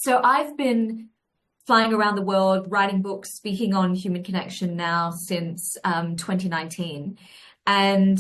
So I've been flying around the world, writing books, speaking on human connection now since 2019. And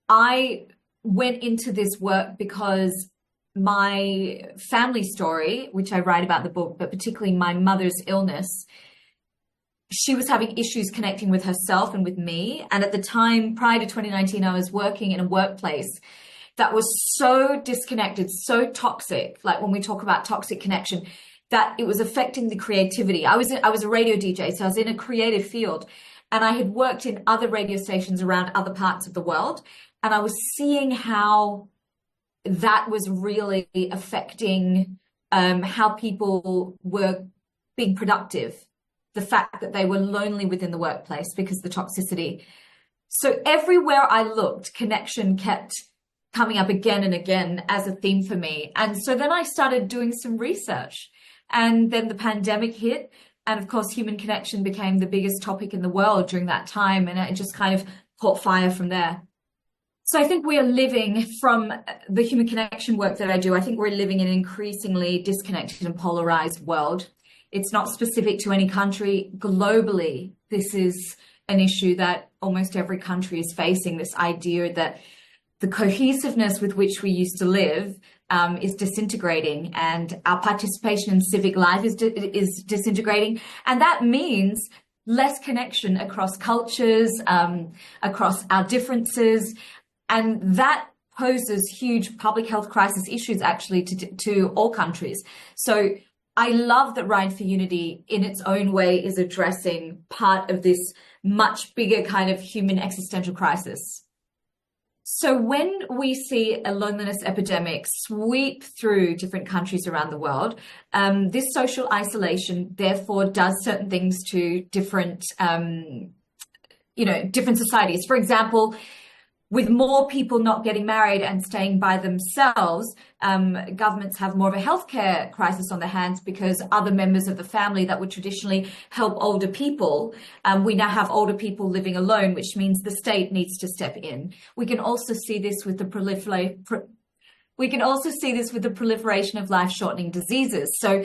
I went into this work because my family story, which I write about in the book, but particularly my mother's illness, she was having issues connecting with herself and with me. And at the time, prior to 2019, I was working in a workplace that was so disconnected, so toxic, like when we talk about toxic connection, that it was affecting the creativity. I was a radio DJ, so I was in a creative field, and I had worked in other radio stations around other parts of the world, and I was seeing how that was really affecting how people were being productive, the fact that they were lonely within the workplace because of the toxicity. So everywhere I looked, connection kept coming up again and again as a theme for me. And so then I started doing some research, and then the pandemic hit. And of course, human connection became the biggest topic in the world during that time. And it just kind of caught fire from there. So I think we are living, from the human connection work that I do, I think we're living in an increasingly disconnected and polarized world. It's not specific to any country. Globally, this is an issue that almost every country is facing, this idea that the cohesiveness with which we used to live is disintegrating, and our participation in civic life is disintegrating. And that means less connection across cultures, across our differences. And that poses huge public health crisis issues actually to all countries. So I love that Ride for Unity in its own way is addressing part of this much bigger kind of human existential crisis. So when we see a loneliness epidemic sweep through different countries around the world, this social isolation therefore does certain things to different, different societies. For example, with more people not getting married and staying by themselves, governments have more of a healthcare crisis on their hands, because other members of the family that would traditionally help older people, we now have older people living alone, which means the state needs to step in. We can also see this with the proliferation of life-shortening diseases. So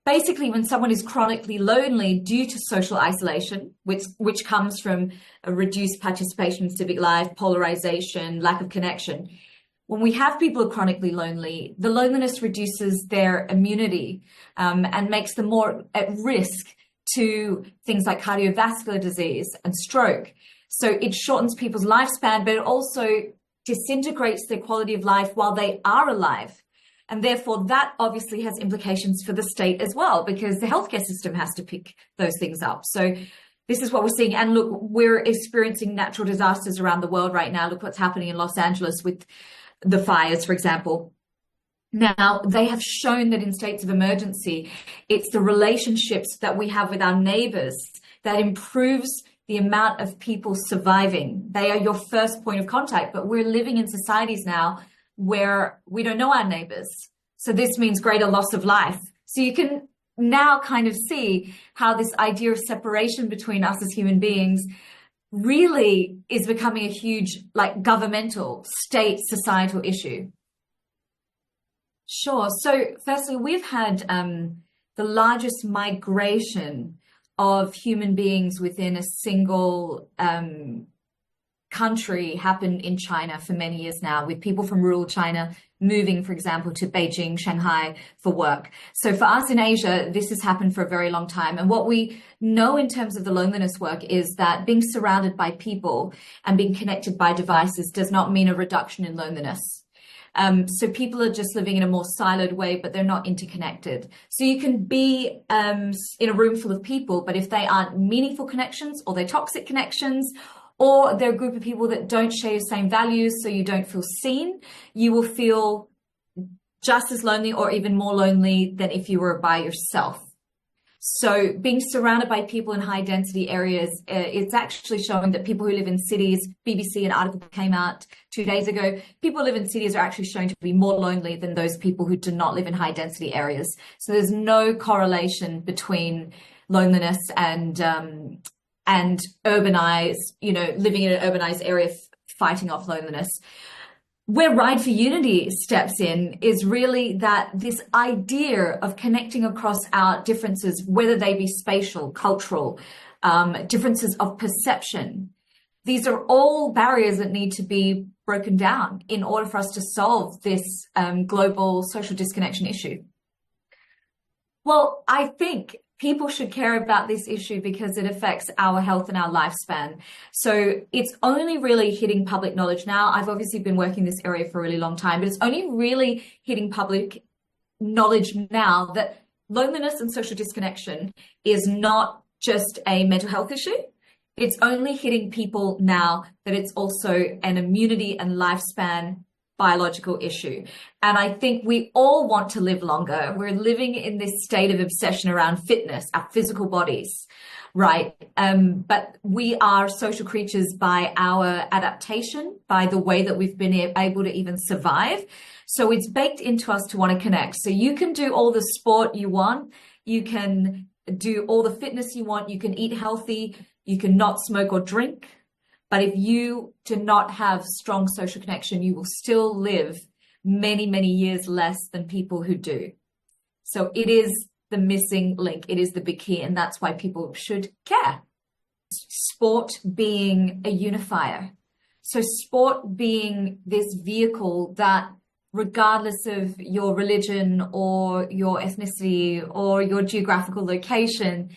basically, when someone is chronically lonely due to social isolation, which comes from a reduced participation in civic life, polarization, lack of connection, when we have people who are chronically lonely, the loneliness reduces their immunity and makes them more at risk to things like cardiovascular disease and stroke. So it shortens people's lifespan, but it also disintegrates their quality of life while they are alive. And therefore, that obviously has implications for the state as well, because the healthcare system has to pick those things up. So this is what we're seeing. And look, we're experiencing natural disasters around the world right now. Look what's happening in Los Angeles with the fires, for example. Now, they have shown that in states of emergency, it's the relationships that we have with our neighbors that improves the amount of people surviving. They are your first point of contact, but we're living in societies now where we don't know our neighbors. So this means greater loss of life. So you can now kind of see how this idea of separation between us as human beings really is becoming a huge, like, governmental, state, societal issue. Sure. So firstly, we've had the largest migration of human beings within a single country happened in China for many years now, with people from rural China moving, for example, to Beijing, Shanghai for work. So for us in Asia, this has happened for a very long time. And what we know in terms of the loneliness work is that being surrounded by people and being connected by devices does not mean a reduction in loneliness. So people are just living in a more siloed way, but they're not interconnected. So you can be in a room full of people, but if they aren't meaningful connections, or they're toxic connections, or they're a group of people that don't share your same values, so you don't feel seen, you will feel just as lonely or even more lonely than if you were by yourself. So being surrounded by people in high density areas, it's actually showing that people who live in cities, BBC, an article came out 2 days ago, people who live in cities are actually shown to be more lonely than those people who do not live in high density areas. So there's no correlation between loneliness and urbanized, living in an urbanized area, fighting off loneliness. Where Ride for Unity steps in is really that this idea of connecting across our differences, whether they be spatial, cultural, differences of perception. These are all barriers that need to be broken down in order for us to solve this global social disconnection issue. Well, I think people should care about this issue because it affects our health and our lifespan. So it's only really hitting public knowledge now. I've obviously been working in this area for a really long time, but it's only really hitting public knowledge now that loneliness and social disconnection is not just a mental health issue. It's only hitting people now that it's also an immunity and lifespan biological issue. And I think we all want to live longer. We're living in this state of obsession around fitness, our physical bodies, right? But we are social creatures by our adaptation, by the way that we've been able to even survive. So it's baked into us to want to connect. So you can do all the sport you want. You can do all the fitness you want. You can eat healthy. You can not smoke or drink. But if you do not have strong social connection, you will still live many, many years less than people who do. So it is the missing link. It is the big key. And that's why people should care. Sport being a unifier. So sport being this vehicle that, regardless of your religion or your ethnicity or your geographical location,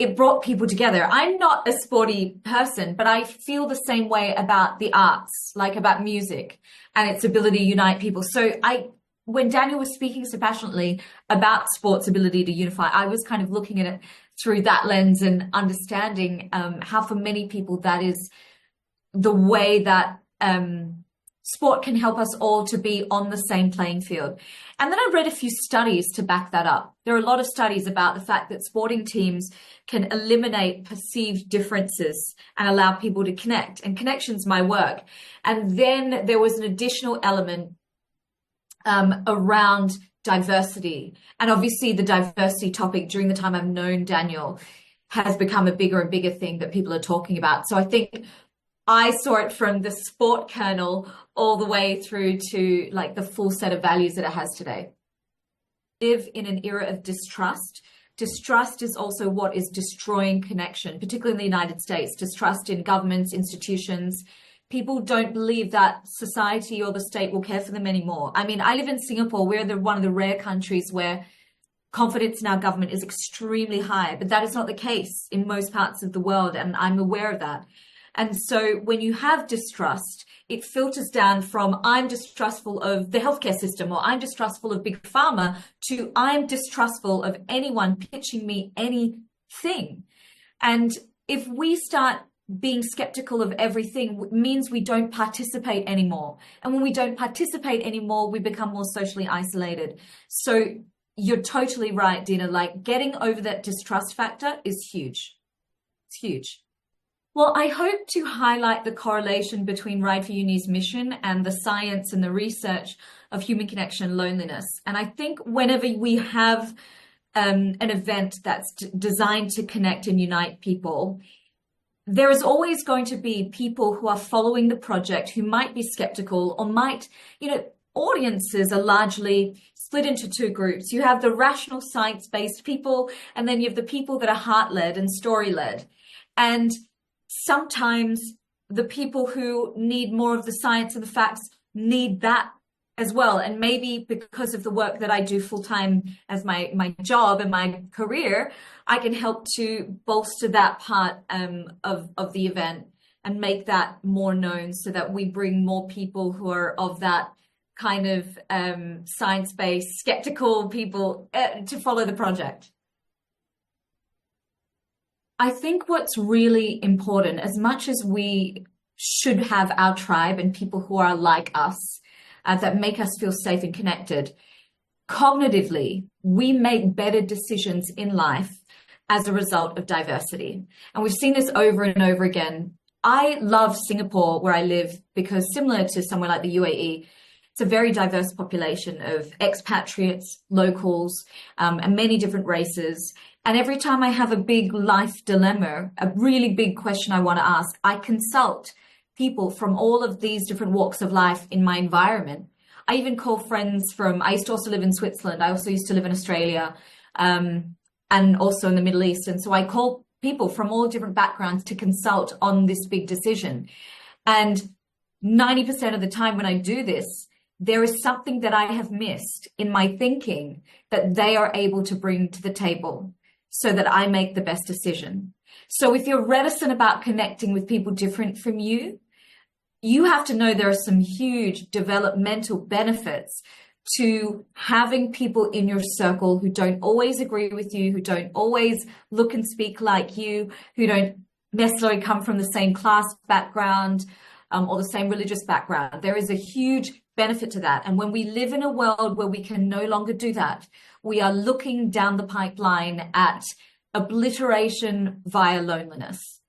it brought people together. I'm not a sporty person, but I feel the same way about the arts, like about music and its ability to unite people. So when Daniel was speaking so passionately about sports' ability to unify, I was kind of looking at it through that lens and understanding how for many people that is the way that sport can help us all to be on the same playing field. And then I read a few studies to back that up. There are a lot of studies about the fact that sporting teams can eliminate perceived differences and allow people to connect. And connection's my work. And then there was an additional element around diversity. And obviously the diversity topic during the time I've known Daniel has become a bigger and bigger thing that people are talking about. So I think I saw it from the sport kernel all the way through to like the full set of values that it has today. Live in an era of distrust. Distrust is also what is destroying connection, particularly in the United States. Distrust in governments, institutions. People don't believe that society or the state will care for them anymore. I mean, I live in Singapore. We're one of the rare countries where confidence in our government is extremely high, but that is not the case in most parts of the world, and I'm aware of that. And so when you have distrust, it filters down from I'm distrustful of the healthcare system or I'm distrustful of Big Pharma to I'm distrustful of anyone pitching me anything. And if we start being skeptical of everything, it means we don't participate anymore. And when we don't participate anymore, we become more socially isolated. So you're totally right, Dina. Like getting over that distrust factor is huge. It's huge. Well, I hope to highlight the correlation between Ride for Unity's mission and the science and the research of human connection and loneliness. And I think whenever we have an event that's designed to connect and unite people, there is always going to be people who are following the project who might be skeptical or might, audiences are largely split into two groups. You have the rational science-based people, and then you have the people that are heart-led and story-led. And sometimes the people who need more of the science and the facts need that as well. And maybe because of the work that I do full-time as my job and my career, I can help to bolster that part of the event and make that more known so that we bring more people who are of that kind of science-based, skeptical people to follow the project. I think what's really important, as much as we should have our tribe and people who are like us, that make us feel safe and connected, cognitively, we make better decisions in life as a result of diversity. And we've seen this over and over again. I love Singapore, where I live, because similar to somewhere like the UAE, it's a very diverse population of expatriates, locals, and many different races. And every time I have a big life dilemma, a really big question I want to ask, I consult people from all of these different walks of life in my environment. I even call friends from, I used to also live in Switzerland. I also used to live in Australia, and also in the Middle East. And so I call people from all different backgrounds to consult on this big decision. And 90% of the time when I do this, there is something that I have missed in my thinking that they are able to bring to the table so that I make the best decision. So if you're reticent about connecting with people different from you, you have to know there are some huge developmental benefits to having people in your circle who don't always agree with you, who don't always look and speak like you, who don't necessarily come from the same class background, or the same religious background. There is a huge benefit to that. And when we live in a world where we can no longer do that, we are looking down the pipeline at obliteration via loneliness.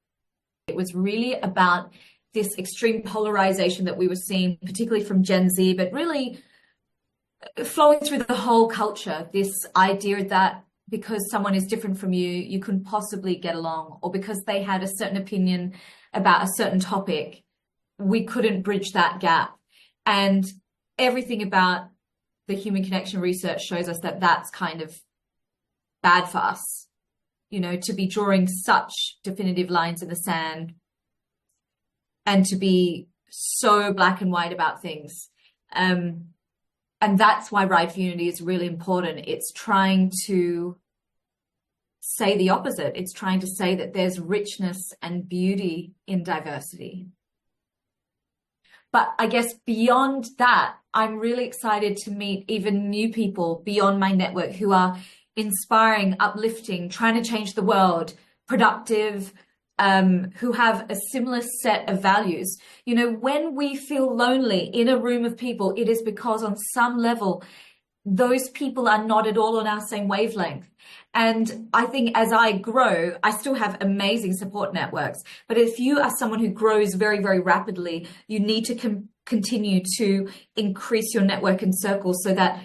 It was really about this extreme polarization that we were seeing, particularly from Gen Z, but really flowing through the whole culture, this idea that because someone is different from you, you couldn't possibly get along, or because they had a certain opinion about a certain topic, we couldn't bridge that gap. And everything about the human connection research shows us that that's kind of bad for us, you know, to be drawing such definitive lines in the sand and to be so black and white about things. And that's why Ride for Unity is really important. It's trying to say the opposite. It's trying to say that there's richness and beauty in diversity. But I guess beyond that, I'm really excited to meet even new people beyond my network who are inspiring, uplifting, trying to change the world, productive, who have a similar set of values. You know, when we feel lonely in a room of people, it is because on some level, those people are not at all on our same wavelength. And I think as I grow, I still have amazing support networks. But if you are someone who grows very, very rapidly, you need to continue to increase your network and circles so that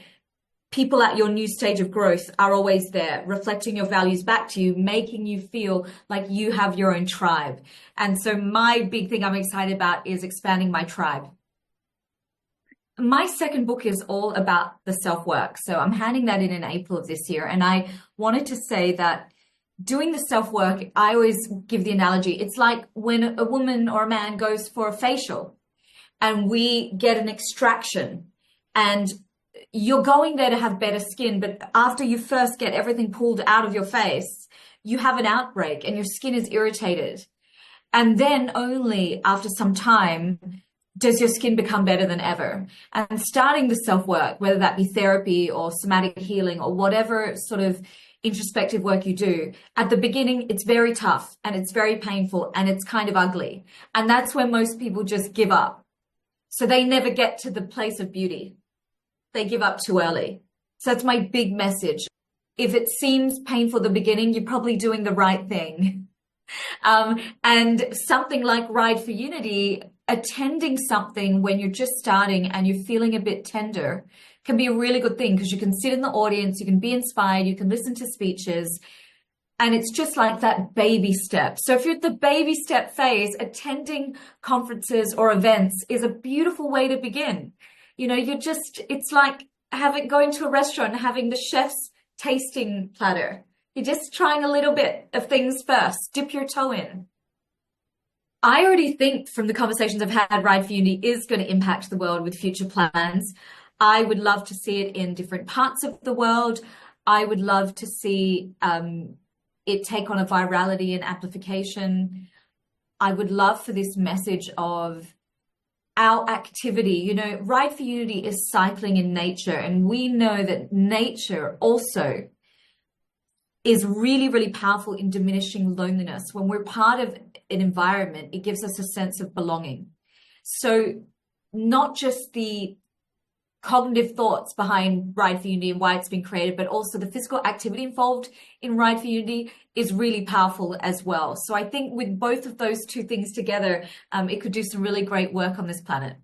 people at your new stage of growth are always there, reflecting your values back to you, making you feel like you have your own tribe. And so my big thing I'm excited about is expanding my tribe. My second book is all about the self-work. So I'm handing that in April of this year. And I wanted to say that doing the self-work, I always give the analogy, it's like when a woman or a man goes for a facial and we get an extraction, and you're going there to have better skin, but after you first get everything pulled out of your face, you have an outbreak and your skin is irritated. And then only after some time does your skin become better than ever. And starting the self-work, whether that be therapy or somatic healing or whatever sort of introspective work you do, at the beginning, it's very tough and it's very painful and it's kind of ugly. And that's when most people just give up. So they never get to the place of beauty. They give up too early. So that's my big message. If it seems painful at the beginning, you're probably doing the right thing. And something like Ride for Unity, attending something when you're just starting and you're feeling a bit tender can be a really good thing, because you can sit in the audience, you can be inspired, you can listen to speeches, and it's just like that baby step. So if you're at the baby step phase, attending conferences or events is a beautiful way to begin. You know, it's like going to a restaurant and having the chef's tasting platter. You're just trying a little bit of things first. Dip your toe in. I already think from the conversations I've had, Ride for Unity is going to impact the world with future plans. I would love to see it in different parts of the world. I would love to see it take on a virality and amplification. I would love for this message of our activity, you know, Ride for Unity is cycling in nature, and we know that nature also is really, really powerful in diminishing loneliness. When we're part of an environment, it gives us a sense of belonging. So not just the cognitive thoughts behind Ride for Unity and why it's been created, but also the physical activity involved in Ride for Unity is really powerful as well. So I think with both of those two things together, it could do some really great work on this planet.